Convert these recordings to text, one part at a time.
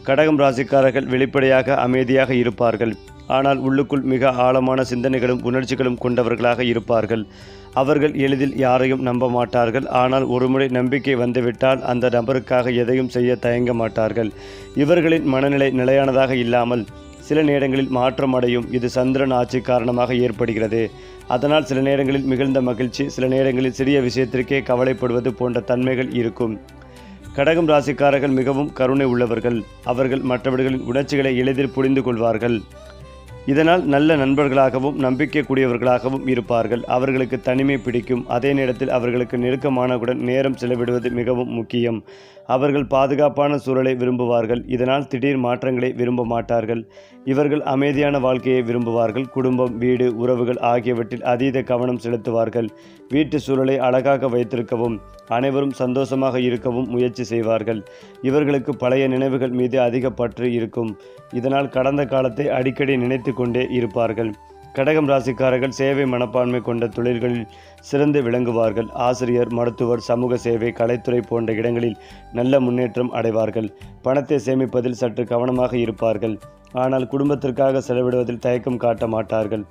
கடகம் ராசிக்காரர்கள் வெளிப்படையாக அமைதியாக இருப்பார்கள். ஆனால் உள்ளுக்குள் மிக ஆழமான சிந்தனைகளும் உணர்ச்சிகளும் கொண்டவர்களாக இருப்பார்கள். அவர்கள் எளிதில் யாரையும் நம்ப மாட்டார்கள். ஆனால் ஒருமுறை நம்பிக்கை வந்துவிட்டால் அந்த நபருக்காக எதையும் செய்ய தயங்க மாட்டார்கள். இவர்களின் மனநிலை நிலையானதாக இல்லாமல் சில நேரங்களில் மாற்றம் அடையும். இது சந்திரன் ஆட்சி காரணமாக ஏற்படுகிறது. அதனால் சில நேரங்களில் மிகுந்த மகிழ்ச்சி, சில நேரங்களில் சிறிய விஷயத்திற்கே கவலைப்படுவது போன்ற தன்மைகள் இருக்கும். கடகம் ராசிக்காரர்கள் மிகவும் கருணை உள்ளவர்கள். அவர்கள் மற்றவர்களின் உணர்ச்சிகளை எளிதில் புரிந்து கொள்வார்கள். இதனால் நல்ல நண்பர்களாகவும் நம்பிக்கைக்குரியவர்களாகவும் இருப்பார்கள். அவர்களுக்கு தனிமை பிடிக்கும். அதே நேரத்தில் அவர்களுக்கு நெருக்கமானவுடன் நேரம் செலவிடுவது மிகவும் முக்கியம். அவர்கள் பாதுகாப்பான சூழலை விரும்புவார்கள். இதனால் திடீர் மாற்றங்களை விரும்ப மாட்டார்கள். இவர்கள் அமைதியான வாழ்க்கையை விரும்புவார்கள். குடும்பம், வீடு, உறவுகள் ஆகியவற்றில் அதீத கவனம் செலுத்துவார்கள். வீட்டு சூழலை அழகாக வைத்திருக்கவும் அனைவரும் சந்தோஷமாக இருக்கவும் முயற்சி செய்வார்கள். இவர்களுக்கு பழைய நினைவுகள் மீது அதிக பற்று இருக்கும். இதனால் கடந்த காலத்தை அடிக்கடி நினைத்து கொண்டே இருப்பார்கள். கடகம் ராசிக்காரர்கள் சேவை மனப்பான்மை கொண்ட தொழில்களில் சிறந்து விளங்குவார்கள். ஆசிரியர், மருத்துவர், சமூக சேவை, கலைத்துறை போன்ற இடங்களில் நல்ல முன்னேற்றம் அடைவார்கள். பணத்தை சேமிப்பதில் சற்று கவனமாக இருப்பார்கள். ஆனால் குடும்பத்திற்காக செலவிடுவதில் தயக்கம் காட்ட மாட்டார்கள்.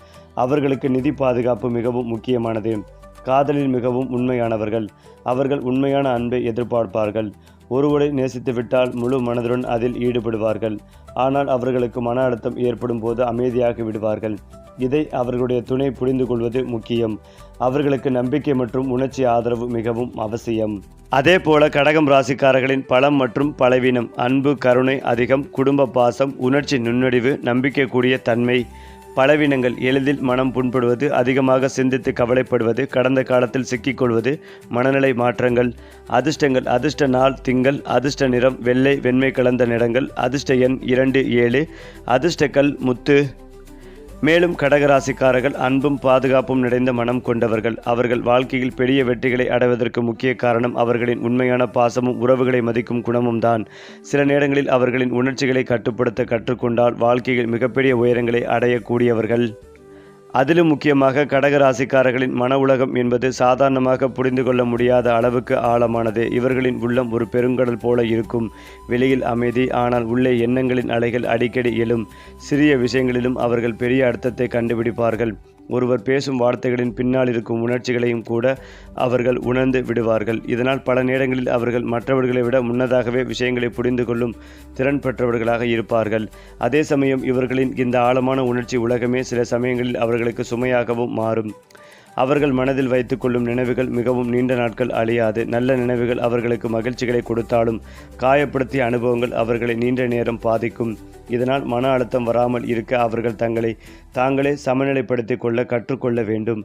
அவர்களுக்கு நிதி பாதுகாப்பு மிகவும் முக்கியமானது. காதலில் மிகவும் உண்மையானவர்கள். அவர்கள் உண்மையான அன்பை எதிர்பார்ப்பார்கள். ஒருவரை நேசித்துவிட்டால் முழு மனதுடன் அதில் ஈடுபடுவார்கள். ஆனால் அவர்களுக்கு மன அழுத்தம் ஏற்படும் போது அமைதியாகி விடுவார்கள். இதை அவர்களுடைய துணை புரிந்து கொள்வது முக்கியம். அவர்களுக்கு நம்பிக்கை மற்றும் உணர்ச்சி ஆதரவு மிகவும் அவசியம். அதே போல கடகம் ராசிக்காரர்களின் பலம் மற்றும் பலவீனம்: அன்பு, கருணை அதிகம், குடும்ப பாசம், உணர்ச்சி நுண்ணறிவு, நம்பிக்கைக்கூடிய தன்மை. பலவீனங்கள்: எளிதில் மனம் புண்படுவது, அதிகமாக சிந்தித்து கவலைப்படுவது, கடந்த காலத்தில் சிக்கிக்கொள்வது, மனநிலை மாற்றங்கள். அதிர்ஷ்டங்கள்: அதிர்ஷ்ட நாள் திங்கள், அதிர்ஷ்ட நிறம் வெள்ளை, வெண்மை கலந்த நிறங்கள், அதிர்ஷ்ட எண் 2, 7, அதிர்ஷ்டக்கல் முத்து. மேலும் கடகராசிக்காரர்கள் அன்பும் பாதுகாப்பும் நிறைந்த மனம் கொண்டவர்கள். அவர்கள் வாழ்க்கையில் பெரிய வெற்றிகளை அடைவதற்கு முக்கிய காரணம் அவர்களின் உண்மையான பாசமும் உறவுகளை மதிக்கும் குணமும் தான். சில நேரங்களில் அவர்களின் உணர்ச்சிகளை கட்டுப்படுத்த கற்றுக்கொண்டால் வாழ்க்கையில் மிகப்பெரிய உயரங்களை அடையக்கூடியவர்கள். அதிலும் முக்கியமாக கடகராசிக்காரர்களின் மன உலகம் என்பது சாதாரணமாக புரிந்து கொள்ள முடியாத அளவுக்கு ஆழமானது. இவர்களின் உள்ளம் ஒரு பெருங்கடல் போல இருக்கும். வெளியில் அமைதி, ஆனால் உள்ளே எண்ணங்களின் அலைகள் அடிக்கடி எழும். சிறிய விஷயங்களிலும் அவர்கள் பெரிய அர்த்தத்தை கண்டுபிடிப்பார்கள். ஒருவர் பேசும் வார்த்தைகளின் பின்னால் இருக்கும் உணர்ச்சிகளையும் கூட அவர்கள் உணர்ந்து விடுவார்கள். இதனால் பல நேரங்களில் அவர்கள் மற்றவர்களை விட முன்னதாகவே விஷயங்களை புரிந்து கொள்ளும் திறன் பெற்றவர்களாக இருப்பார்கள். அதே சமயம் இவர்களின் இந்த ஆழமான உணர்ச்சி உலகமே சில சமயங்களில் அவர்களுக்கு சுமையாகவும் மாறும். அவர்கள் மனதில் வைத்து கொள்ளும் நினைவுகள் மிகவும் நீண்ட நாட்கள் அழியாது. நல்ல நினைவுகள் அவர்களுக்கு மகிழ்ச்சிகளை கொடுத்தாலும் காயப்படுத்திய அனுபவங்கள் அவர்களை நீண்ட நேரம் பாதிக்கும். இதனால் மன அழுத்தம் வராமல் இருக்க அவர்கள் தங்களை தாங்களே சமநிலைப்படுத்திக் கொள்ள கற்றுக்கொள்ள வேண்டும்.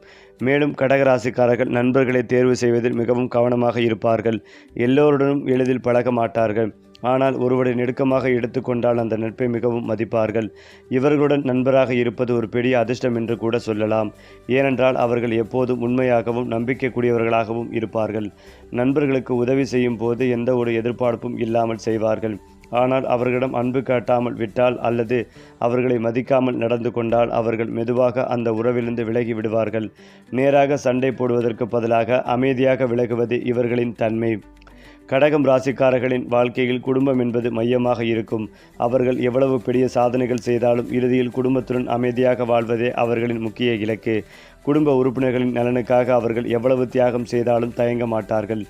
மேலும் கடகராசிக்காரர்கள் நண்பர்களை தேர்வு செய்வதில் மிகவும் கவனமாக இருப்பார்கள். எல்லோருடனும் எளிதில் பழக மாட்டார்கள். ஆனால் ஒருவரை நெருக்கமாக எடுத்துக்கொண்டால் அந்த நட்பை மிகவும் மதிப்பார்கள். இவர்களுடன் நண்பராக இருப்பது ஒரு பெரிய அதிர்ஷ்டம் என்று கூட சொல்லலாம். ஏனென்றால் அவர்கள் எப்போதும் உண்மையாகவும் நம்பிக்கைக்குரியவர்களாகவும் இருப்பார்கள். நண்பர்களுக்கு உதவி செய்யும் போது எந்த ஒரு எதிர்பார்ப்பும் இல்லாமல் செய்வார்கள். ஆனால் அவர்களிடம் அன்பு காட்டாமல் விட்டால் அல்லது அவர்களை மதிக்காமல் நடந்து கொண்டால் அவர்கள் மெதுவாக அந்த உறவிலிருந்து விலகி விடுவார்கள். நேராக சண்டை போடுவதற்கு பதிலாக அமைதியாக விலகுவது இவர்களின் தன்மை. கடகம் ராசிக்காரர்களின் வாழ்க்கையில் குடும்பம் என்பது மையமாக இருக்கும். அவர்கள் எவ்வளவு பெரிய சாதனைகள் செய்தாலும் இறுதியில் குடும்பத்துடன் அமைதியாக வாழ்வதே அவர்களின் முக்கிய இலக்கு. குடும்ப உறுப்பினர்களின் நலனுக்காக அவர்கள் எவ்வளவு தியாகம் செய்தாலும் தயங்க மாட்டார்கள்.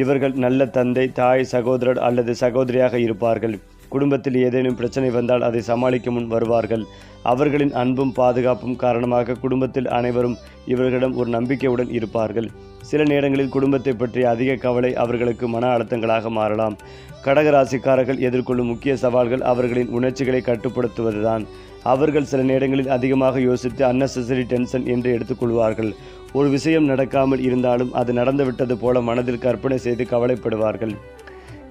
இவர்கள் நல்ல தந்தை, தாய், சகோதரர் அல்லது சகோதரியாக இருப்பார்கள். குடும்பத்தில் ஏதேனும் பிரச்சனை வந்தால் அதை சமாளிக்க முன் வருவார்கள். அவர்களின் அன்பும் பாதுகாப்பும் காரணமாக குடும்பத்தில் அனைவரும் இவர்களிடம் ஒரு நம்பிக்கையுடன் இருப்பார்கள். சில நேரங்களில் குடும்பத்தை பற்றிய அதிக கவலை அவர்களுக்கு மன அழுத்தங்களாக மாறலாம். கடகராசிக்காரர்கள் எதிர்கொள்ளும் முக்கிய சவால்கள் அவர்களின் உணர்ச்சிகளை கட்டுப்படுத்துவதுதான். அவர்கள் சில நேரங்களில் அதிகமாக யோசித்து அன்னெசரி டென்ஷன் என்று எடுத்துக்கொள்வார்கள். ஒரு விஷயம் நடக்காமல் இருந்தாலும் அது நடந்துவிட்டது போல மனதில் கற்பனை செய்து கவலைப்படுவார்கள்.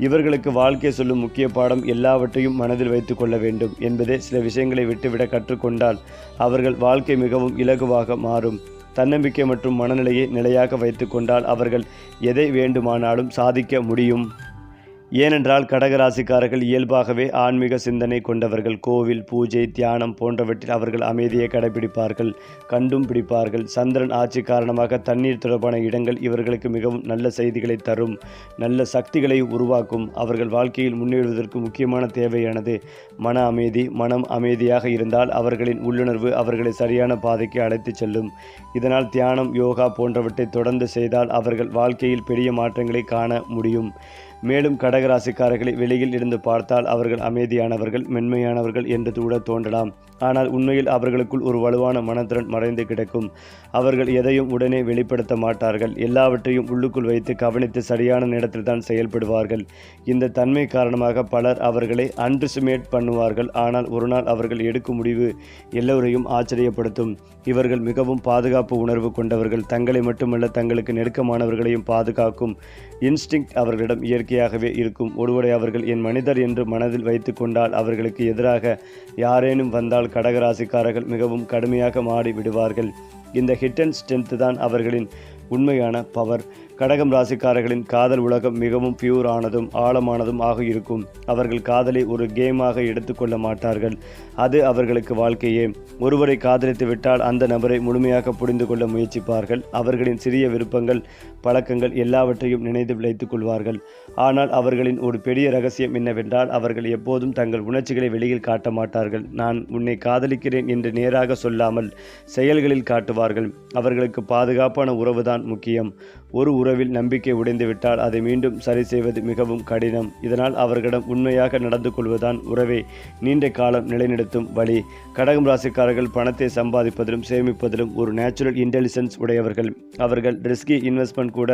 இவர்களுக்கு வாழ்க்கை சொல்லும் முக்கிய பாடம் எல்லாவற்றையும் மனதில் வைத்து கொள்ள வேண்டும் என்பதே. சில விஷயங்களை விட்டுவிட கற்றுக்கொண்டால் அவர்கள் வாழ்க்கை மிகவும் இலகுவாக மாறும். தன்னம்பிக்கை மற்றும் மனநிலையை நிலையாக வைத்து கொண்டால் அவர்கள் எதை வேண்டுமானாலும் சாதிக்க முடியும். ஏனென்றால் கடகராசிக்காரர்கள் இயல்பாகவே ஆன்மீக சிந்தனை கொண்டவர்கள். கோவில், பூஜை, தியானம் போன்றவற்றில் அவர்கள் அமைதியை கடைபிடிப்பார்கள், கண்டும் பிடிப்பார்கள். சந்திரன் ஆட்சி காரணமாக தண்ணீர் தொடர்பான இடங்கள் இவர்களுக்கு மிகவும் நல்ல செய்திகளை தரும், நல்ல சக்திகளை உருவாக்கும். அவர்கள் வாழ்க்கையில் முன்னேறுவதற்கு முக்கியமான தேவையானது மன அமைதி. மனம் அமைதியாக இருந்தால் அவர்களின் உள்ளுணர்வு அவர்களை சரியான பாதைக்கு அழைத்துச் செல்லும். இதனால் தியானம், யோகா போன்றவற்றை தொடர்ந்து செய்தால் அவர்கள் வாழ்க்கையில் பெரிய மாற்றங்களை காண முடியும். மேலும் கடகராசிக்காரர்களை வெளியில் இருந்து பார்த்தால் அவர்கள் அமைதியானவர்கள், மென்மையானவர்கள் என்று கூட தோன்றலாம். ஆனால் உண்மையில் அவர்களுக்குள் ஒரு வலுவான மனத்திறன் மறைந்து கிடக்கும். அவர்கள் எதையும் உடனே வெளிப்படுத்த மாட்டார்கள். எல்லாவற்றையும் உள்ளுக்குள் வைத்து கவனித்து சரியான நேரத்தில் தான் செயல்படுவார்கள். இந்த தன்மை காரணமாக பலர் அவர்களை அண்டர்ஸ்டிமேட் பண்ணுவார்கள். ஆனால் ஒரு நாள் அவர்கள் எடுக்கும் முடிவு எல்லோரையும் ஆச்சரியப்படுத்தும். இவர்கள் மிகவும் பாதுகாப்பு உணர்வு கொண்டவர்கள். தங்களை மட்டுமல்ல, தங்களுக்கு நெருக்கமானவர்களையும் பாதுகாக்கும் இன்ஸ்டிங்க்ட் அவர்களிடம் இயற்கையாகவே இருக்கும். ஒருவரை அவர்கள் என் மனிதர் என்று மனதில் வைத்து கொண்டால் அவர்களுக்கு எதிராக யாரேனும் வந்தால் கடகராசிக்காரர்கள் மிகவும் கடுமையாக மாறி விடுவார்கள். இந்த ஹிட்டன் ஸ்ட்ரென்த் தான் அவர்களின் உண்மையான பவர். கடகம் ராசிக்காரர்களின் காதல் உலகம் மிகவும் பியூர் ஆனதும் ஆழமானதும் ஆக இருக்கும். அவர்கள் காதலை ஒரு கேமாக எடுத்துக்கொள்ள மாட்டார்கள். அது அவர்களுக்கு வாழ்க்கையே. ஒருவரை காதலித்து விட்டால் அந்த நபரை முழுமையாக புரிந்து கொள்ள முயற்சிப்பார்கள். அவர்களின் சிறிய விருப்பங்கள், பழக்கங்கள் எல்லாவற்றையும் நினைத்து வைத்துக் கொள்வார்கள். ஆனால் அவர்களின் ஒரு பெரிய ரகசியம் என்னவென்றால் அவர்கள் எப்போதும் தங்கள் உணர்ச்சிகளை வெளியில் காட்ட மாட்டார்கள். நான் உன்னை காதலிக்கிறேன் என்று நேராக சொல்லாமல் செயல்களில் காட்டுவார்கள். அவர்களுக்கு பாதுகாப்பான உறவுதான் முக்கியம். ஒரு உறவில் நம்பிக்கை உடைந்துவிட்டால் அதை மீண்டும் சரி செய்வது மிகவும் கடினம். இதனால் அவர்களிடம் உண்மையாக நடந்து கொள்வதுதான் உறவை நீண்ட காலம் நிலைநிறுத்தும் வழி. கடகம் ராசிக்காரர்கள் பணத்தை சம்பாதிப்பதிலும் சேமிப்பதிலும் ஒரு நேச்சுரல் இன்டெலிஜென்ஸ் உடையவர்கள். அவர்கள் ரிஸ்கி இன்வெஸ்ட்மெண்ட் கூட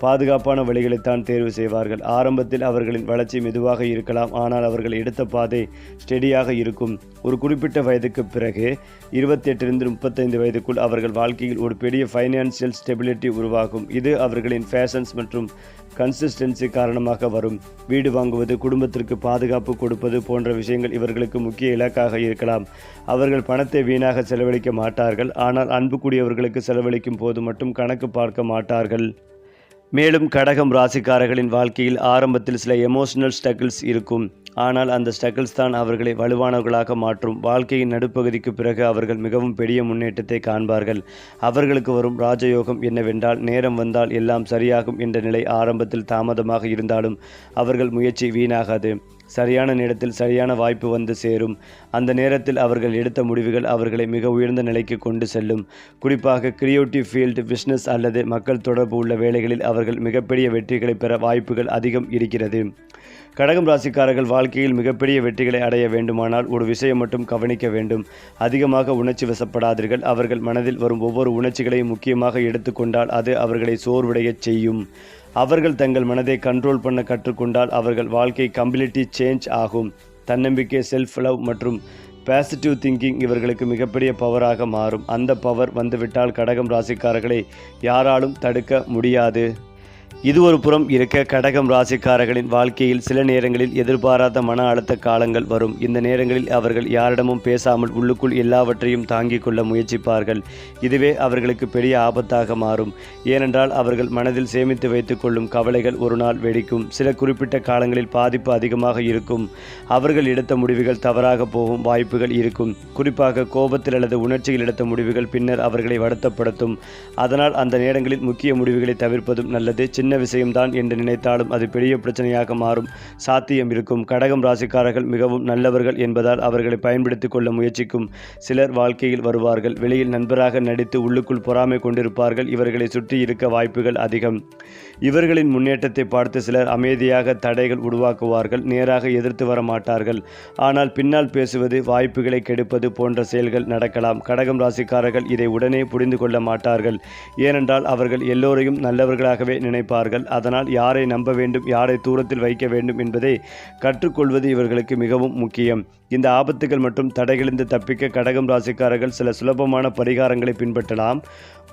பாதுகாப்பான வழிகளைத்தான் தேர்வு செய்வார்கள். ஆரம்பத்தில் அவர்களின் வளர்ச்சி மெதுவாக இருக்கலாம், ஆனால் அவர்கள் எடுத்த பாதை ஸ்டெடியாக இருக்கும். ஒரு குறிப்பிட்ட வயதுக்கு பிறகு 28 35 வயதுக்குள் அவர்கள் வாழ்க்கையில் ஒரு பெரிய ஃபைனான்சியல் ஸ்டெபிலிட்டி உருவாகும். இது அவர்களின் ஃபேஷன்ஸ் மற்றும் கன்சிஸ்டன்சி காரணமாக வரும். வீடு வாங்குவது, குடும்பத்திற்கு பாதுகாப்பு கொடுப்பது போன்ற விஷயங்கள் இவர்களுக்கு முக்கிய இலக்காக இருக்கலாம். அவர்கள் பணத்தை வீணாக செலவழிக்க மாட்டார்கள், ஆனால் அன்புக்குரியவர்களுக்கு செலவழிக்கும் போது மட்டும் கணக்கு பார்க்க மாட்டார்கள். மேலும் கடகம் ராசிக்காரர்களின் வாழ்க்கையில் ஆரம்பத்தில் சில எமோஷனல் ஸ்ட்ரகிள்ஸ் இருக்கும். ஆனால் அந்த ஸ்ட்ரகிள்ஸ் தான் அவர்களை வலுவானவர்களாக மாற்றும். வாழ்க்கையின் நடுப்பகுதிக்கு பிறகு அவர்கள் மிகவும் பெரிய முன்னேற்றத்தை காண்பார்கள். அவர்களுக்கு வரும் ராஜயோகம் என்னவென்றால், நேரம் வந்தால் எல்லாம் சரியாகும் என்ற நிலை. ஆரம்பத்தில் தாமதமாக இருந்தாலும் அவர்கள் முயற்சி வீணாகாது. சரியான நேரத்தில் சரியான வாய்ப்பு வந்து சேரும். அந்த நேரத்தில் அவர்கள் எடுத்த முடிவுகள் அவர்களை மிக உயர்ந்த நிலைக்கு கொண்டு செல்லும். குறிப்பாக கிரியேட்டிவ் ஃபீல்டு, பிஸ்னஸ் அல்லது மக்கள் தொடர்பு உள்ள வேலைகளில் அவர்கள் மிகப்பெரிய வெற்றிகளை பெற வாய்ப்புகள் அதிகம் இருக்கிறது. கடகம் ராசிக்காரர்கள் வாழ்க்கையில் மிகப்பெரிய வெற்றிகளை அடைய வேண்டுமானால் ஒரு விஷயம் மட்டும் கவனிக்க வேண்டும். அதிகமாக உணர்ச்சி வசப்படாதீர்கள். அவர்கள் மனதில் வரும் ஒவ்வொரு உணர்ச்சிகளையும் முக்கியமாக எடுத்துக்கொண்டால் அது அவர்களை சோர்வடையச் செய்யும். அவர்கள் தங்கள் மனதை கண்ட்ரோல் பண்ண கற்றுக்கொண்டால் அவர்கள் வாழ்க்கை கம்ப்ளீட்லி சேஞ்ச் ஆகும். தன்னம்பிக்கை, செல்ஃப் லவ் மற்றும் பாசிட்டிவ் திங்கிங் இவர்களுக்கு மிகப்பெரிய பவராக மாறும். அந்த பவர் வந்துவிட்டால் கடகம் ராசிக்காரர்களை யாராலும் தடுக்க முடியாது. இது ஒரு புறம் இருக்க, கடகம் ராசிக்காரர்களின் வாழ்க்கையில் சில நேரங்களில் எதிர்பாராத மன அழுத்த காலங்கள் வரும். இந்த நேரங்களில் அவர்கள் யாரிடமும் பேசாமல் உள்ளுக்குள் எல்லாவற்றையும் தாங்கிக் கொள்ள முயற்சிப்பார்கள். இதுவே அவர்களுக்கு பெரிய ஆபத்தாக மாறும். ஏனென்றால் அவர்கள் மனதில் சேமித்து வைத்துக் கொள்ளும் கவலைகள் ஒரு நாள் வெடிக்கும். சில குறிப்பிட்ட காலங்களில் பாதிப்பு அதிகமாக இருக்கும். அவர்கள் எடுத்த முடிவுகள் தவறாக போகும் வாய்ப்புகள் இருக்கும். குறிப்பாக கோபத்தில் அல்லது உணர்ச்சியில் எடுத்த முடிவுகள் பின்னர் அவர்களை வருத்தப்படுத்தும். அதனால் அந்த நேரங்களில் முக்கிய முடிவுகளை தவிர்ப்பதும் நல்லது. சின்ன விஷயம்தான் என்று நினைத்தாலும் அது பெரிய பிரச்சனையாக மாறும் சாத்தியம் இருக்கும். கடகம் ராசிக்காரர்கள் மிகவும் நல்லவர்கள் என்பதால் அவர்களை பயன்படுத்திக் கொள்ள முயற்சிக்கும் சிலர் வாழ்க்கையில் வருவார்கள். வெளியில் நண்பராக நடித்து உள்ளுக்குள் பொறாமை கொண்டிருப்பார்கள். இவர்களை சுற்றி இருக்க வாய்ப்புகள் அதிகம். இவர்களின் முன்னேற்றத்தை பார்த்து சிலர் அமைதியாக தடைகள் உருவாக்குவார்கள். நேராக எதிர்த்து வர மாட்டார்கள். ஆனால் பின்னால் பேசுவது, வாய்ப்புகளை கெடுப்பது போன்ற செயல்கள் நடக்கலாம். கடகம் ராசிக்காரர்கள் இதை உடனே புரிந்து கொள்ள மாட்டார்கள். ஏனென்றால் அவர்கள் எல்லோரையும் நல்லவர்களாகவே நினைப்பார்கள். அதனால் யாரை நம்ப வேண்டும், யாரை தூரத்தில் வைக்க வேண்டும் என்பதை கற்றுக்கொள்வது இவர்களுக்கு மிகவும் முக்கியம். இந்த ஆபத்துகள் மற்றும் தடைகளிலிருந்து தப்பிக்க கடகம் ராசிக்காரர்கள் சில சுலபமான பரிகாரங்களை பின்பற்றலாம்.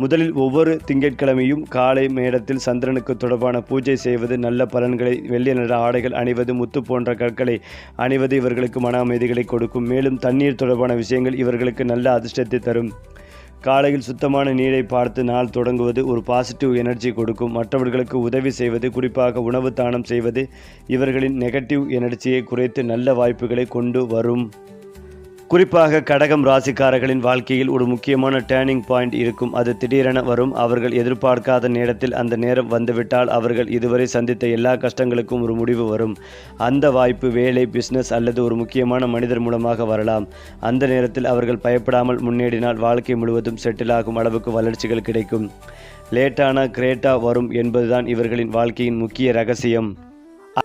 முதலில் ஒவ்வொரு திங்கட்கிழமையும் காலை மேடத்தில் சந்திரனுக்கு தொடர்பான பூஜை செய்வது நல்ல பலன்களை, வெள்ளை நிற ஆடைகள் அணிவது, முத்து போன்ற கற்களை அணிவது இவர்களுக்கு மன அமைதிகளை கொடுக்கும். மேலும் தண்ணீர் தொடர்பான விஷயங்கள் இவர்களுக்கு நல்ல அதிர்ஷ்டத்தை தரும். காலையில் சுத்தமான நீரை பார்த்து நாள் தொடங்குவது ஒரு பாசிட்டிவ் எனர்ஜி கொடுக்கும். மற்றவர்களுக்கு உதவி செய்வது, குறிப்பாக உணவு தானம் செய்வது இவர்களின் நெகட்டிவ் எனர்ஜியை குறைத்து நல்ல வாய்ப்புகளை கொண்டு வரும். குறிப்பாக கடகம் ராசிக்காரர்களின் வாழ்க்கையில் ஒரு முக்கியமான டேர்னிங் பாயிண்ட் இருக்கும். அது திடீரென வரும். அவர்கள் எதிர்பார்க்காத நேரத்தில் அந்த நேரம் வந்துவிட்டால் அவர்கள் இதுவரை சந்தித்த எல்லா கஷ்டங்களுக்கும் ஒரு முடிவு வரும். அந்த வாய்ப்பு வேலை, பிஸ்னஸ் அல்லது ஒரு முக்கியமான மனிதர் மூலமாக வரலாம். அந்த நேரத்தில் அவர்கள் பயப்படாமல் முன்னேறினால் வாழ்க்கை முழுவதும் செட்டில் ஆகும் அளவுக்கு வளர்ச்சிகள் கிடைக்கும். லேட்டான கிரேட்டா வரும் என்பதுதான் இவர்களின் வாழ்க்கையின் முக்கிய ரகசியம்.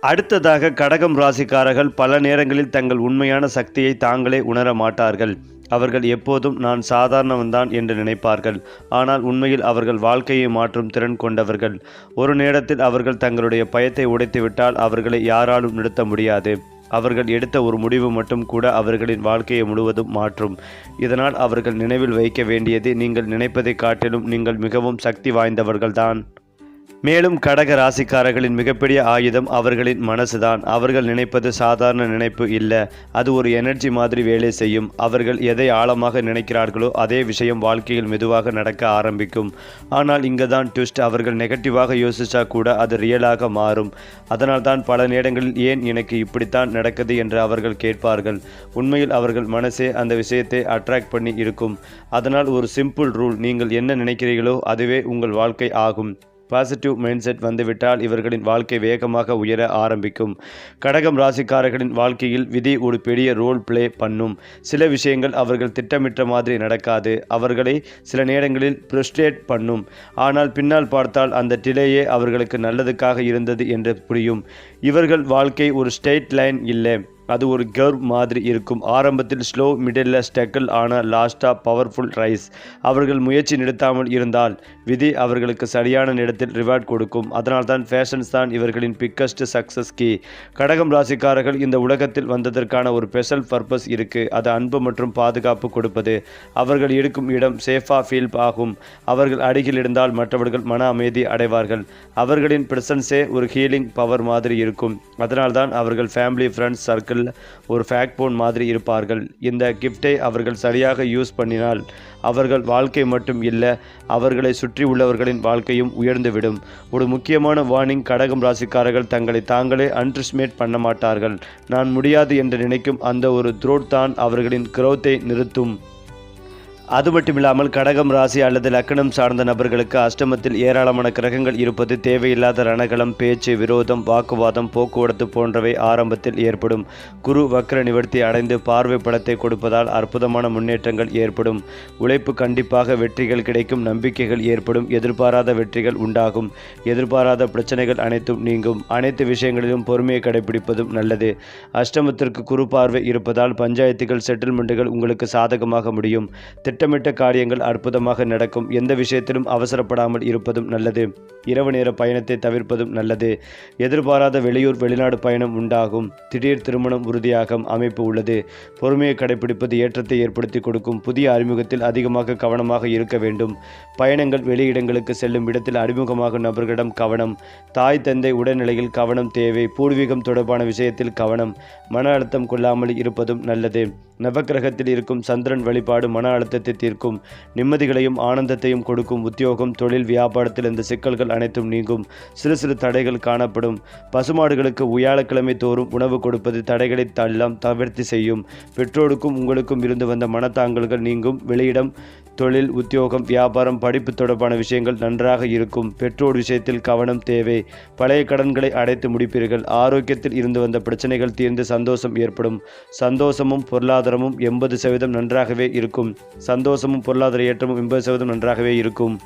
அடுத்ததாக கடகம் ராசிக்காரர்கள் பல நேரங்களில் தங்கள் உண்மையான சக்தியை தாங்களே உணர மாட்டார்கள். அவர்கள் எப்போதும் நான் சாதாரணவன்தான் என்று நினைப்பார்கள். ஆனால் உண்மையில் அவர்கள் வாழ்க்கையை மாற்றும் திறன் கொண்டவர்கள். ஒரு நேரத்தில் அவர்கள் தங்களுடைய பயத்தை உடைத்துவிட்டால் அவர்களை யாராலும் நிறுத்த முடியாது. அவர்கள் எடுத்த ஒரு முடிவு மட்டும் கூட அவர்களின் வாழ்க்கையை முழுவதும் மாற்றும். இதனால் அவர்கள் நினைவில் வைக்க வேண்டியது, நீங்கள் நினைப்பதை காட்டிலும் நீங்கள் மிகவும் சக்தி வாய்ந்தவர்கள்தான். மேலும் கடக ராசிக்காரர்களின் மிகப்பெரிய ஆயுதம் அவர்களின் மனசுதான். அவர்கள் நினைப்பது சாதாரண நினைப்பு இல்லை, அது ஒரு எனர்ஜி மாதிரி வேலை செய்யும். அவர்கள் எதை ஆழமாக நினைக்கிறார்களோ அதே விஷயம் வாழ்க்கையில் மெதுவாக நடக்க ஆரம்பிக்கும். ஆனால் இங்கே தான் ட்விஸ்ட், அவர்கள் நெகட்டிவாக யோசிச்சா கூட அது ரியலாக மாறும். அதனால்தான் பல நேரங்களில் ஏன் எனக்கு இப்படித்தான் நடக்குது என்று அவர்கள் கேட்பார்கள். உண்மையில் அவர்கள் மனசே அந்த விஷயத்தை அட்ராக்ட் பண்ணி இருக்கும். அதனால் ஒரு சிம்பிள் ரூல், நீங்கள் என்ன நினைக்கிறீர்களோ அதுவே உங்கள் வாழ்க்கை ஆகும். பாசிட்டிவ் மைண்ட் செட் வந்துவிட்டால் இவர்களின் வாழ்க்கை வேகமாக உயர ஆரம்பிக்கும். கடகம் ராசிக்காரர்களின் வாழ்க்கையில் விதி ஒரு பெரிய ரோல் பிளே பண்ணும். சில விஷயங்கள் அவர்கள் திட்டமிட்ட மாதிரி நடக்காது. அவர்களை சில நேரங்களில் ஃப்ரஸ்ட்ரேட் பண்ணும். ஆனால் பின்னால் பார்த்தால் அந்த டிலேயே அவர்களுக்கு நல்லதுக்காக இருந்தது என்று புரியும். இவர்கள் வாழ்க்கை ஒரு ஸ்ட்ரெயிட் லைன் இல்லை, அது ஒரு கர்வ் மாதிரி இருக்கும். ஆரம்பத்தில் ஸ்லோ, மிடில் ஸ்டக்கிள், ஆனால் லாஸ்டாக பவர்ஃபுல் ரைஸ். அவர்கள் முயற்சி நிறுத்தாமல் இருந்தால் விதி அவர்களுக்கு சரியான நேரத்தில் ரிவார்ட் கொடுக்கும். அதனால்தான் ஃபேஷன்ஸ் தான் இவர்களின் பிக்கஸ்ட் சக்ஸஸ் கீ. கடகம் ராசிக்காரர்கள் இந்த உலகத்தில் வந்ததற்கான ஒரு ஸ்பெஷல் பர்பஸ் இருக்குது. அது அன்பு மற்றும் பாதுகாப்பு கொடுப்பது. அவர்கள் இருக்கும் இடம் சேஃபாக ஃபீல் ஆகும். அவர்கள் அருகில் இருந்தால் மற்றவர்கள் மன அமைதி அடைவார்கள். அவர்களின் பிரசன்ஸே ஒரு ஹீலிங் பவர் மாதிரி இருக்கும். அதனால்தான் அவர்கள் ஃபேமிலி, ஃப்ரெண்ட்ஸ் சர்க்கிள் ஒரு பேக்போன் மாதிரி இருப்பார்கள். இந்த கிஃப்டை அவர்கள் சரியாக யூஸ் பண்ணினால் அவர்கள் வாழ்க்கை மட்டும் இல்லை, அவர்களை சுற்றி உள்ளவர்களின் வாழ்க்கையும் உயர்ந்துவிடும். ஒரு முக்கியமான வார்னிங், கடகம் ராசிக்காரர்கள் தங்களை தாங்களே அண்டர்ஸ்டிமேட் பண்ண மாட்டார்கள். நான் முடியாது என்று நினைக்கும் அந்த ஒரு த்ரோட் தான் அவர்களின் growth-ஐ நிறுத்தும். அது மட்டுமில்லாமல் கடகம் ராசி அல்லது லக்னம் சார்ந்த நபர்களுக்கு அஷ்டமத்தில் ஏராளமான கிரகங்கள் இருப்பது தேவையில்லாத ரணகலம், பேச்சு, விரோதம், வாக்குவாதம், போக்குவரத்து போன்றவை ஆரம்பத்தில் ஏற்படும். குரு வக்ர நிவர்த்தி அடைந்து பார்வை படத்தை கொடுப்பதால் அற்புதமான முன்னேற்றங்கள் ஏற்படும். உழைப்பு கண்டிப்பாக வெற்றிகள் கிடைக்கும். நம்பிக்கைகள் ஏற்படும். எதிர்பாராத வெற்றிகள் உண்டாகும். எதிர்பாராத பிரச்சனைகள் அனைத்தும் நீங்கும். அனைத்து விஷயங்களிலும் பொறுமையை கடைபிடிப்பதும் நல்லது. அஷ்டமத்திற்கு குரு பார்வை இருப்பதால் பஞ்சாயத்துகள், செட்டில்மெண்ட்டுகள் உங்களுக்கு சாதகமாக முடியும். திட்டமிட்ட காரியங்கள் அற்புதமாக நடக்கும். எந்த விஷயத்திலும் அவசரப்படாமல் இருப்பதும் நல்லது. இரவு நேர பயணத்தை தவிர்ப்பதும் நல்லது. எதிர்பாராத வெளியூர், வெளிநாடு பயணம் உண்டாகும். திடீர் திருமணம் உறுதியாகும் அமைப்பு உள்ளது. பொறுமையை கடைபிடிப்பது ஏற்றத்தை ஏற்படுத்தி கொடுக்கும். புதிய அறிமுகத்தில் அதிகமாக கவனமாக இருக்க வேண்டும். பயணங்கள், வெளியிடங்களுக்கு செல்லும் இடத்தில் அறிமுகமாகும் நபர்களிடம் கவனம். தாய் தந்தை உடல்நிலையில் கவனம் தேவை. பூர்வீகம் தொடர்பான விஷயத்தில் கவனம். மன அழுத்தம் கொள்ளாமல் இருப்பதும் நல்லது. நவக்கிரகத்தில் இருக்கும் சந்திரன் வழிபாடு மன அழுத்தத்தை தீர்க்கும். நிம்மதிகளையும் ஆனந்தத்தையும் கொடுக்கும். உத்தியோகம், தொழில், வியாபாரத்தில் இந்த சிக்கல்கள் அனைத்தும் நீங்கும். சிறு சிறு தடைகள் காணப்படும். பசுமாடுகளுக்கு வியாழக்கிழமை தோறும் உணவு கொடுப்பது தடைகளை எல்லாம் தவிர்த்து செய்யும். பெற்றோருக்கும் உங்களுக்கும் இருந்து வந்த மனத்தாங்கல்கள் நீங்கும். வெளியிடம், தொழில், உத்தியோகம், வியாபாரம், படிப்பு தொடர்பான விஷயங்கள் நன்றாக இருக்கும். பெற்றோர் விஷயத்தில் கவனம் தேவை. பழைய கடன்களை அடைத்து முடிப்பீர்கள். ஆரோக்கியத்தில் இருந்து வந்த பிரச்சனைகள் தீர்ந்து சந்தோஷம் ஏற்படும். சந்தோஷமும் பொருளாதாரமும் 80% நன்றாகவே இருக்கும். சந்தோஷமும் பொருளாதார ஏற்றமும் 80% நன்றாகவே இருக்கும்.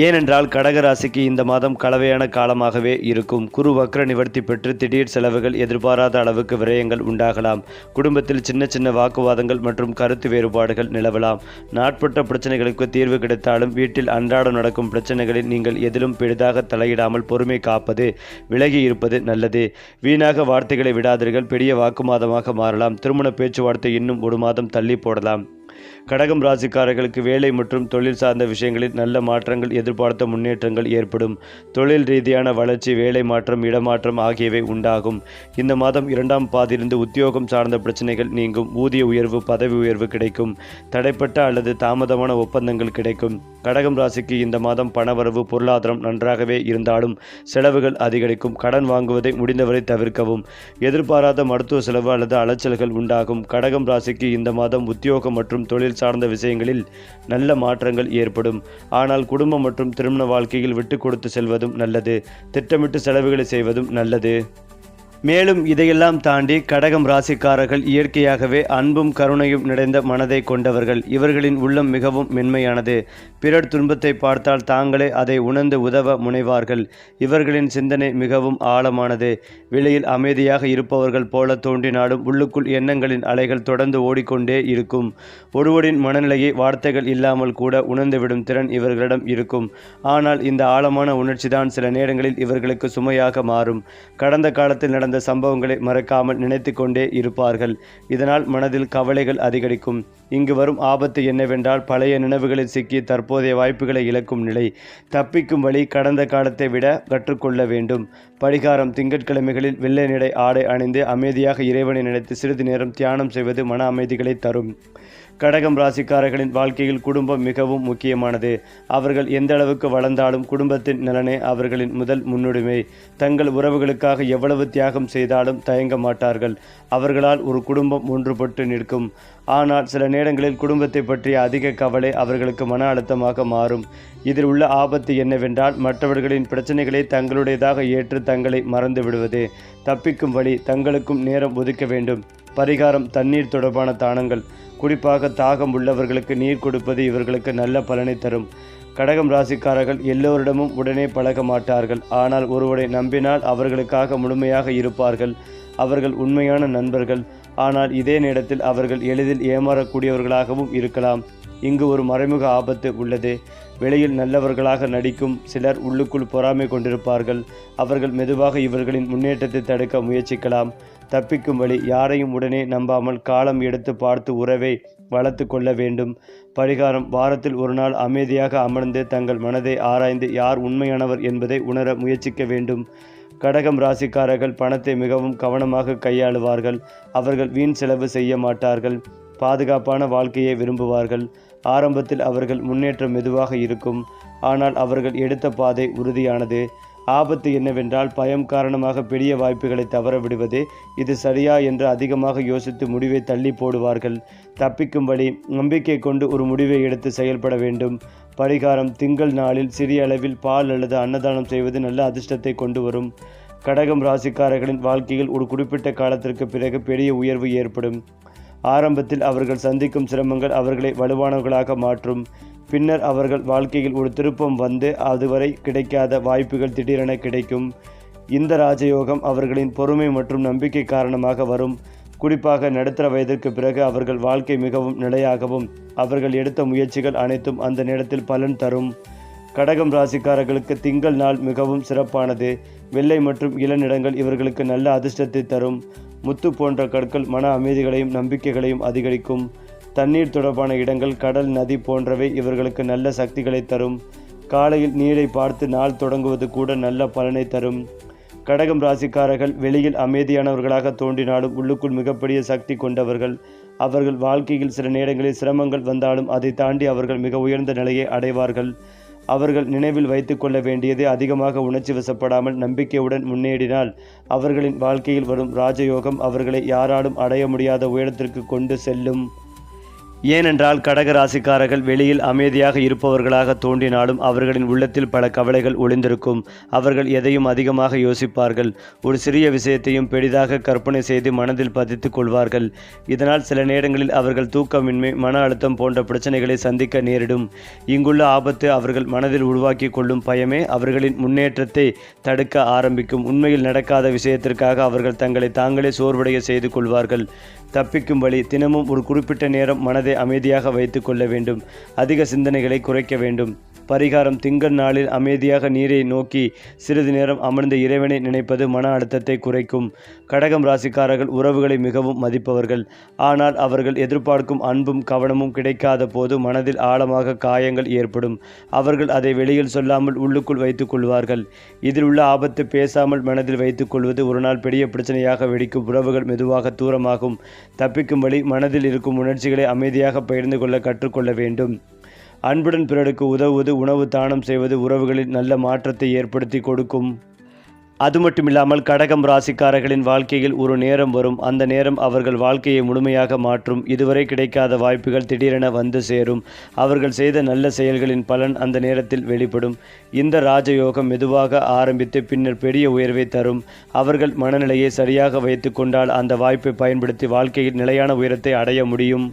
ஏனென்றால் கடகராசிக்கு இந்த மாதம் கலவையான காலமாகவே இருக்கும். குரு வக்ர நிவர்த்தி பெற்று திடீர் செலவுகள், எதிர்பாராத அளவுக்கு விரயங்கள் உண்டாகலாம். குடும்பத்தில் சின்ன சின்ன வாக்குவாதங்கள் மற்றும் கருத்து வேறுபாடுகள் நிலவலாம். நாட்பட்ட பிரச்சனைகளுக்கு தீர்வு கிடைத்தாலும் வீட்டில் அன்றாடம் நடக்கும் பிரச்சனைகளில் நீங்கள் எதிலும் பெரிதாக தலையிடாமல் பொறுமை காப்பது, விலகி இருப்பது நல்லது. வீணாக வார்த்தைகளை விடாதீர்கள். பெரிய வாக்குவாதமாக மாறலாம். திருமண பேச்சுவார்த்தை இன்னும் ஒரு மாதம் தள்ளி போடலாம். கடகம் ராசிக்காரர்களுக்கு வேலை மற்றும் தொழில் சார்ந்த விஷயங்களில் நல்ல மாற்றங்கள், எதிர்பார்த்த முன்னேற்றங்கள் ஏற்படும். தொழில் ரீதியான வளர்ச்சி, வேலை மாற்றம், இடமாற்றம் ஆகியவை உண்டாகும். இந்த மாதம் 2ஆம் பாதியிலிருந்து உத்தியோகம் சார்ந்த பிரச்சனைகள் நீங்கும். ஊதிய உயர்வு, பதவி உயர்வு கிடைக்கும். தடைப்பட்ட அல்லது தாமதமான ஒப்பந்தங்கள் கிடைக்கும். கடகம் ராசிக்கு இந்த மாதம் பணவரவு, பொருளாதாரம் நன்றாகவே இருந்தாலும் செலவுகள் அதிகரிக்கும். கடன் வாங்குவதை முடிந்தவரை தவிர்க்கவும். எதிர்பாராத மருத்துவ செலவு அல்லது அலைச்சல்கள் உண்டாகும். கடகம் ராசிக்கு இந்த மாதம் உத்தியோகம் மற்றும் தொழில் சார்ந்த விஷயங்களில் நல்ல மாற்றங்கள் ஏற்படும். ஆனால் குடும்பம் மற்றும் திருமண வாழ்க்கையில் விட்டு கொடுத்து செல்வதும் நல்லது. திட்டமிட்டு செலவுகளை செய்வதும் நல்லது. மேலும் இதையெல்லாம் தாண்டி கடகம் ராசிக்காரர்கள் இயற்கையாகவே அன்பும் கருணையும் நிறைந்த மனதை கொண்டவர்கள். இவர்களின் உள்ளம் மிகவும் மென்மையானது. பிறர் துன்பத்தை பார்த்தால் தாங்களே அதை உணர்ந்து உதவ முனைவார்கள். இவர்களின் சிந்தனை மிகவும் ஆழமானது. வெளியில் அமைதியாக இருப்பவர்கள் போல தோன்றினாலும் உள்ளுக்குள் எண்ணங்களின் அலைகள் தொடர்ந்து ஓடிக்கொண்டே இருக்கும். ஒருவரின் மனநிலையை வார்த்தைகள் இல்லாமல் கூட உணர்ந்துவிடும் திறன் இவர்களிடம் இருக்கும். ஆனால் இந்த ஆழமான உணர்ச்சிதான் சில நேரங்களில் இவர்களுக்கு சுமையாக மாறும். கடந்த காலத்தில் நடந்த சம்பவங்களை மறக்காமல் நினைத்து கொண்டே இருப்பார்கள். இதனால் மனதில் கவலைகள் அதிகரிக்கும். இங்கு வரும் ஆபத்து என்னவென்றால் பழைய நினைவுகளில் சிக்கி தற்போதைய வாய்ப்புகளை இழக்கும் நிலை. தப்பிக்கும் வழி கடந்த காலத்தை விட கற்றுக்கொள்ள வேண்டும். பரிகாரம்: திங்கட்கிழமைகளில் வெள்ளை நிறை ஆடை அணிந்து அமைதியாக இறைவனை நினைத்து சிறிது நேரம் தியானம் செய்வது மன அமைதிகளை தரும். கடகம் ராசிக்காரர்களின் வாழ்க்கையில் குடும்பம் மிகவும் முக்கியமானது. அவர்கள் எந்த அளவுக்கு வளர்ந்தாலும் குடும்பத்தின் நலனே அவர்களின் முதல் முன்னுரிமை. தங்கள் உறவுகளுக்காக எவ்வளவு தியாகம் செய்தாலும் தயங்க மாட்டார்கள். அவர்களால் ஒரு குடும்பம் ஒன்றுபட்டு நிற்கும். ஆனால் சில நேரங்களில் குடும்பத்தை பற்றிய அதிக கவலை அவர்களுக்கு மன அழுத்தமாக மாறும். இதில் உள்ள ஆபத்து என்னவென்றால் மற்றவர்களின் பிரச்சனைகளை தங்களுடையதாக ஏற்று தங்களை மறந்து விடுவது. தப்பிக்கும் வழி: தங்களுக்கும் நேரம் ஒதுக்க வேண்டும். பரிகாரம்: தண்ணீர் தொடர்பான தானங்கள். குறிப்பாக தாகம் உள்ளவர்களுக்கு நீர் கொடுப்பது இவர்களுக்கு நல்ல பலனை தரும். கடகம் ராசிக்காரர்கள் எல்லோரிடமும் உடனே பழக மாட்டார்கள். ஆனால் ஒருவரை நம்பினால் அவர்களுக்காக முழுமையாக இருப்பார்கள். அவர்கள் உண்மையான நண்பர்கள். ஆனால் இதே நேரத்தில் அவர்கள் எளிதில் ஏமாறக்கூடியவர்களாகவும் இருக்கலாம். இங்கு ஒரு மறைமுக ஆபத்து உள்ளது. வெளியில் நல்லவர்களாக நடிக்கும் சிலர் உள்ளுக்குள் பொறாமை கொண்டிருப்பார்கள். அவர்கள் மெதுவாக இவர்களின் முன்னேற்றத்தை தடுக்க முயற்சிக்கலாம். தப்பிக்கும் வழி: யாரையும் உடனே நம்பாமல் காலம் எடுத்து பார்த்து உறவை வளர்த்து கொள்ள வேண்டும். பரிகாரம்: வாரத்தில் ஒரு நாள் அமைதியாக அமர்ந்து தங்கள் மனதை ஆராய்ந்து யார் உண்மையானவர் என்பதை உணர முயற்சிக்க வேண்டும். கடகம் ராசிக்காரர்கள் பணத்தை மிகவும் கவனமாக கையாளுவார்கள். அவர்கள் வீண் செலவு செய்ய மாட்டார்கள். பாதுகாப்பான வாழ்க்கையை விரும்புவார்கள். ஆரம்பத்தில் அவர்கள் முன்னேற்றம் மெதுவாக இருக்கும். ஆனால் அவர்கள் எடுத்த பாதை உறுதியானது. ஆபத்து என்னவென்றால் பயம் காரணமாக பெரிய வாய்ப்புகளை தவற விடுவது. இது சரியா என்று அதிகமாக யோசித்து முடிவை தள்ளி போடுவார்கள். தப்பிக்கும்படி நம்பிக்கை கொண்டு ஒரு முடிவை எடுத்து செயல்பட வேண்டும். பரிகாரம்: திங்கள் நாளில் சிறிய அளவில் பால் அல்லது அன்னதானம் செய்வது நல்ல அதிர்ஷ்டத்தை கொண்டு வரும். கடகம் ராசிக்காரர்களின் வாழ்க்கையில் ஒரு குறிப்பிட்ட காலத்திற்கு பிறகு பெரிய உயர்வு ஏற்படும். ஆரம்பத்தில் அவர்கள் சந்திக்கும் சிரமங்கள் அவர்களை வலுவானவர்களாக மாற்றும். பின்னர் அவர்கள் வாழ்க்கையில் ஒரு திருப்பம் வந்து அதுவரை கிடைக்காத வாய்ப்புகள் திடீரென கிடைக்கும். இந்த ராஜயோகம் அவர்களின் பொறுமை மற்றும் நம்பிக்கை காரணமாக வரும். குறிப்பாக நடுத்தர வயதிற்கு பிறகு அவர்கள் வாழ்க்கை மிகவும் நிலையாகவும் அவர்கள் எடுத்த முயற்சிகள் அனைத்தும் அந்த நேரத்தில் பலன் தரும். கடகம் ராசிக்காரர்களுக்கு திங்கள் நாள் மிகவும் சிறப்பானது. வெள்ளை மற்றும் இளநிறங்கள் இவர்களுக்கு நல்ல அதிர்ஷ்டத்தை தரும். முத்து போன்ற கற்கள் மன அமைதிகளையும் நம்பிக்கைகளையும் அதிகரிக்கும். தண்ணீர் தொடர்பான இடங்கள், கடல், நதி போன்றவை இவர்களுக்கு நல்ல சக்திகளை தரும். காலையில் நீரை பார்த்து நாள் தொடங்குவது கூட நல்ல பலனை தரும். கடகம் ராசிக்காரர்கள் வெளியில் அமைதியானவர்களாக தோன்றினாலும் உள்ளுக்குள் மிகப்பெரிய சக்தி கொண்டவர்கள். அவர்கள் வாழ்க்கையில் சில நேரங்களில் சிரமங்கள் வந்தாலும் அதை தாண்டி அவர்கள் மிக உயர்ந்த நிலையை அடைவார்கள். அவர்கள் நினைவில் வைத்து கொள்ள வேண்டியது அதிகமாக உணர்ச்சி வசப்படாமல் நம்பிக்கையுடன் முன்னேறினால் அவர்களின் வாழ்க்கையில் வரும் ராஜயோகம் அவர்களை யாராலும் அடைய முடியாத உயரத்திற்கு கொண்டு செல்லும். ஏனென்றால் கடக ராசிக்காரர்கள் வெளியில் அமைதியாக இருப்பவர்களாக தோன்றினாலும் அவர்களின் உள்ளத்தில் பல கவலைகள் ஒளிந்திருக்கும். அவர்கள் எதையும் அதிகமாக யோசிப்பார்கள். ஒரு சிறிய விஷயத்தையும் பெரிதாக கற்பனை செய்து மனதில் பதித்து கொள்வார்கள். இதனால் சில நேரங்களில் அவர்கள் தூக்கமின்மை, மன அழுத்தம் போன்ற பிரச்சனைகளை சந்திக்க நேரிடும். இங்குள்ள ஆபத்து அவர்கள் மனதில் உருவாக்கி கொள்ளும் பயமே அவர்களின் முன்னேற்றத்தை தடுக்க ஆரம்பிக்கும். உண்மையில் நடக்காத விஷயத்திற்காக அவர்கள் தங்களை தாங்களே சோர்வடைய செய்து கொள்வார்கள். தப்பிக்கும் வழி: தினமும் ஒரு குறிப்பிட்ட நேரம் மனதை அமைதியாக வைத்து கொள்ள வேண்டும். அதிக சிந்தனைகளை குறைக்க வேண்டும். பரிகாரம்: திங்கள் நாளில் அமைதியாக நீரை நோக்கி சிறிது நேரம் அமர்ந்த இறைவனை நினைப்பது மன அழுத்தத்தை குறைக்கும். கடகம் ராசிக்காரர்கள் உறவுகளை மிகவும் மதிப்பவர்கள். ஆனால் அவர்கள் எதிர்பார்க்கும் அன்பும் கவனமும் கிடைக்காத போது மனதில் ஆழமாக காயங்கள் ஏற்படும். அவர்கள் அதை வெளியில் சொல்லாமல் உள்ளுக்குள் வைத்துக் கொள்வார்கள். இதில் உள்ள ஆபத்து பேசாமல் மனதில் வைத்துக் கொள்வது ஒரு நாள் பெரிய பிரச்சனையாக வெடிக்கும். உறவுகள் மெதுவாக தூரமாகும். தப்பிக்கும் வழி: மனதில் இருக்கும் உணர்ச்சிகளை அமைதியாக பகிர்ந்து கொள்ள கற்றுக்கொள்ள வேண்டும். அன்புடன் பிறருக்கு உதவுவது, உணவு தானம் செய்வது உறவுகளில் நல்ல மாற்றத்தை ஏற்படுத்தி கொடுக்கும். அது மட்டுமில்லாமல் கடகம் ராசிக்காரர்களின் வாழ்க்கையில் ஒரு நேரம் வரும். அந்த நேரம் அவர்கள் வாழ்க்கையை முழுமையாக மாற்றும். இதுவரை கிடைக்காத வாய்ப்புகள் திடீரென வந்து சேரும். அவர்கள் செய்த நல்ல செயல்களின் பலன் அந்த நேரத்தில் வெளிப்படும். இந்த ராஜயோகம் மெதுவாக ஆரம்பித்து பின்னர் பெரிய உயர்வை தரும். அவர்கள் மனநிலையை சரியாக வைத்து கொண்டால் அந்த வாய்ப்பை பயன்படுத்தி வாழ்க்கையில் நிலையான உயரத்தை அடைய முடியும்.